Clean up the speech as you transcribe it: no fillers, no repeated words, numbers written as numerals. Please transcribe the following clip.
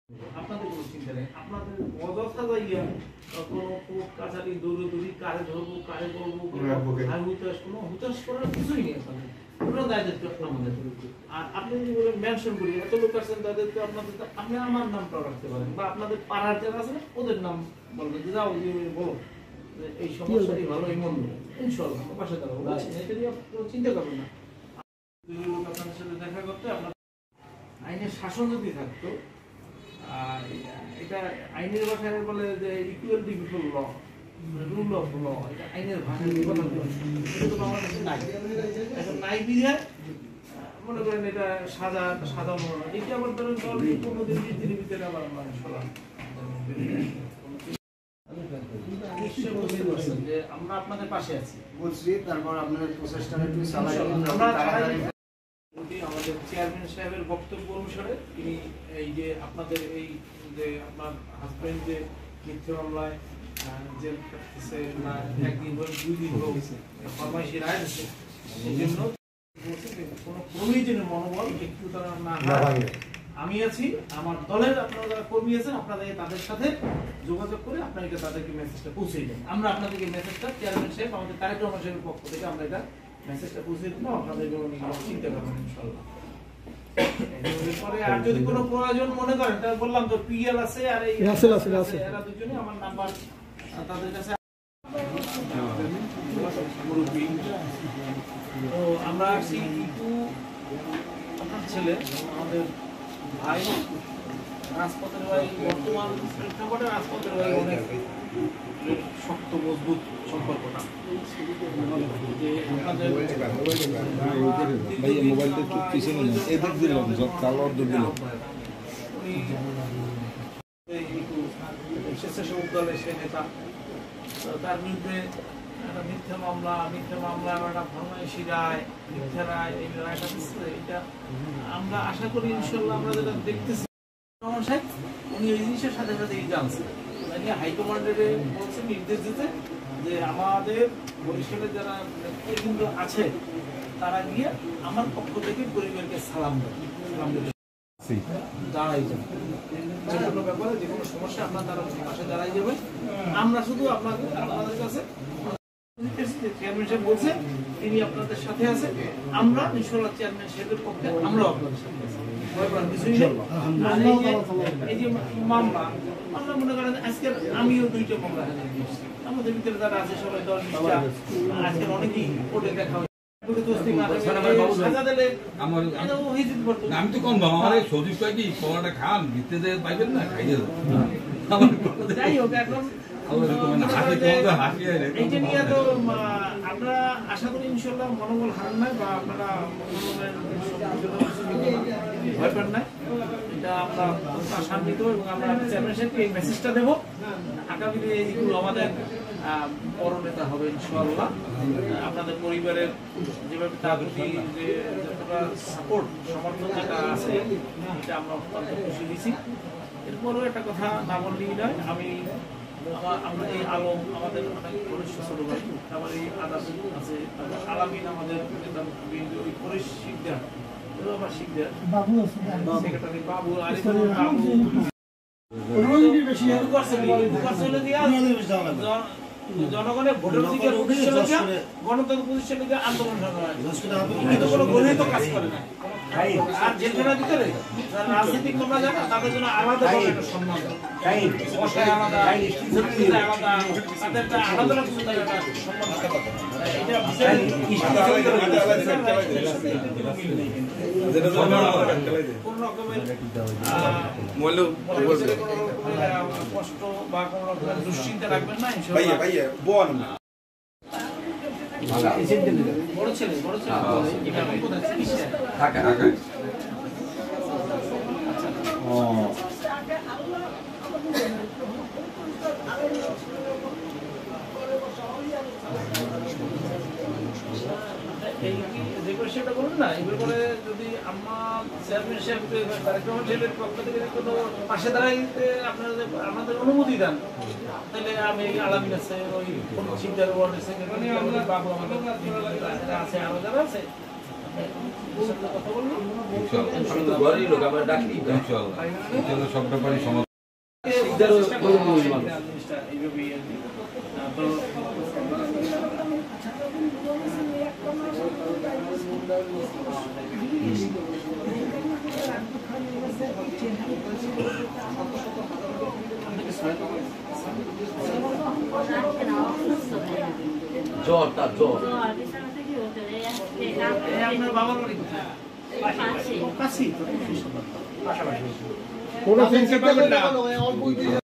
আপনাদের কোনো চিন্তা নেই, আপনাদের অযথা যাইয়া কোনো কোর্ট কাছারি দৌড়ি কারে ধরবো কারে করবো হুতাশ করার কিছুই নেই। আপনাদের ওটা দায়িত্ব আমাদের। আর আপনি যদি বলে মেনশন করি এত লোক আছেন তাদের তো আপনাদের, আপনি আমার নামটাও রাখতে পারেন বা আপনাদের পাড়ার যারা আছে ওদের নাম বলবেন যে যাও বলো এই সমস্যাটি ভালো এই মন্দ, ইনশাল্লাহ পাশে দাঁড়াবো, এটা নিয়ে আপনার চিন্তা করবেন না। আপনাদের সাথে দেখা করতে আপনার আইনের শাসন যদি থাকতো, এটা আইনের ভাষায় বলে যে equality before law, rule of law, এটা আইনের ভাষায় কথা বলে, এটা তো বাংলাদেশে নাই। এখন নাই বিধায় মনে করেন এটা সাজা মনে হয়, এটি আবার ধরেন 10-15 দিন 20 দিনের ভিতরে আবার আমরা সরা যে আমরা আপনাদের পাশে আছি বলছি। তারপর আপনাদের প্রচেষ্টাটা একটু চালাই। আমাদের চেয়ারম্যান সাহেবের বক্তব্য অনুসারে তিনি এই যে আপনাদের এই যে আপনার হাজবেন্ড যে মিথ্যে মামলায় জেল কাটতেছে না, একদিন হোক 2 দিন হোক ফরমাইশি রায় দিচ্ছে, সেই জন্য কোনো ক্রমেই যেন মনোবল একটু তারা না হয়। আমি আছি, আমার দলের আপনারা যারা কর্মী আছেন আপনাদের তাদের সাথে যোগাযোগ করে আপনাকে তাদেরকে মেসেজটা পৌঁছে দেন। আমরা আপনাদেরকে মেসেজটা চেয়ারম্যান সাহেব আমাদের তারেক রহমান সাহেবের পক্ষ থেকে আমরা এটা মেসেজটা পৌঁছে দেবো, আপনাদের চিন্তা করবেন ইনশাআল্লাহ। এরপরে আর যদি কোনো প্রয়োজন মনে করেন, তাহলে বললাম তো পিএল আছে আর এই আছে, এরা দুজনে আমার নাম্বার তাদের কাছে। তো আমরা আসছি ইকু আপনার ছেলে আমাদের ভাই রাজপথের ভাই, বর্তমান প্রেক্ষাপটে রাজপথের ভাই অনেক শক্ত মজবুত সম্পর্কটা। যে আপনাদের মোবাইলটা একটু পিছনে নেন, এদিক দিলাম কালোর দিক দিলাম। উনি স্বেচ্ছাসেবক দলের সে নেতা, তার বিরুদ্ধে একটা মিথ্যা মামলা একটা ফরমাইশি রায়, মিথ্যা রায়, এই রায়টা দিচ্ছে। এটা আমরা আশা করি ইনশাল্লাহ আমরা যেটা দেখতেছি উনি এই জিনিসের সাথে সাথে জানছেন, হাইকমান্ডের বলছে নির্দেশ দিতে যে আমাদের বরিশালের যারা নেতৃবৃন্দ আছে তারা গিয়ে আমার পক্ষ থেকে পরিবারকে সালাম দেবে, দাঁড়াই যাবে, যে কোনো ব্যাপারে যে কোনো সমস্যা আপনার তারা পাশে দাঁড়াই যাবে। আমরা শুধু আপনাদের কাছে চেয়ারম্যান সাহেব বলছে তিনি আপনাদের সাথে আছে, আমরা ইনশাআল্লাহ চেয়ারম্যান সাহেবের পক্ষে আমরাও আপনাদের সাথে আছি। এই যে মামলা মনে করেন আজকে আমিও 2টা মামলা আমাদের ভিতরে যারা আছে সবাই 10-20টা, আজকে অনেকেই কোর্টে দেখা হয়। আমি তো কম আমার সৌদি কি পড়াটা খান ভিত্তিতে পাইবেন না, খাইয়ে যাই হোক এখন এইটা নিয়ে তো আমরা আশা করি ইনশাল্লাহ মনোবল হারান নাই বা আপনারা ভয় পান নাই, এটা আমরা আশান্বিত এবং আমরা চেয়ারম্যান সাহেবকে এই মেসেজটা দেবো। আগামী দিনে এইগুলো আমাদের বড় নেতা হবে ইনশাআল্লাহ। আপনাদের পরিবারের যেভাবে তার প্রতি যে যতটা সমর্থন যেটা আছে এটা আমরা অত্যন্ত খুশি দিচ্ছি। এরপরেও একটা কথা না বললেই নয়, আমরা এই আলম আমাদের অনেক ঘনিষ্ঠ ছোট ভাই, আমার এই আদাস আছে, আলামিন আমাদের শিকদার আমার শিকদার সেক্রেটারি বাবু জনগণের ভোটের অধিকার গণতন্ত্র প্রতিষ্ঠার লিগে আন্দোলন কোনো গণিত কাজ করে না। আর জেলখানার ভিতরে রাজনৈতিক মামলা জানা তাদের জন্য আলাদা সম্মান আলাদা তাদের আলাদা কোন রকমের কষ্ট বা কোন রকমের দুশ্চিন্তা রাখবেন না। বড় ছেলে সেটা করবেন না। এবার করে যদি আমার চেয়ারম্যান সাহেবকে কার্যক্রম ছেলের পক্ষ থেকে কোনো পাশে দাঁড়াইতে আপনাদের অনুমতি দেন, তাহলে আমি আলামিন আছে, ওই শিকদার ওয়ার্ডের সেক্রেটারি বাবু আমাদের আছে, আরো যারা আছে কথা বললো ইনশাআল্লাহ আমি তো ঘরেরই লোক, আমরা ডাকি। ইনশাআল্লাহ ইনশাআল্লাহ সব ব্যাপারই সমাধান জিনিসটা এইভাবেই আর কি। তো জ্বর, তার জ্বর। এই আপনার বাবার বাড়ি কোথায়? কাছেই তো, পাশাপাশি। কোনো চিন্তা করবেন না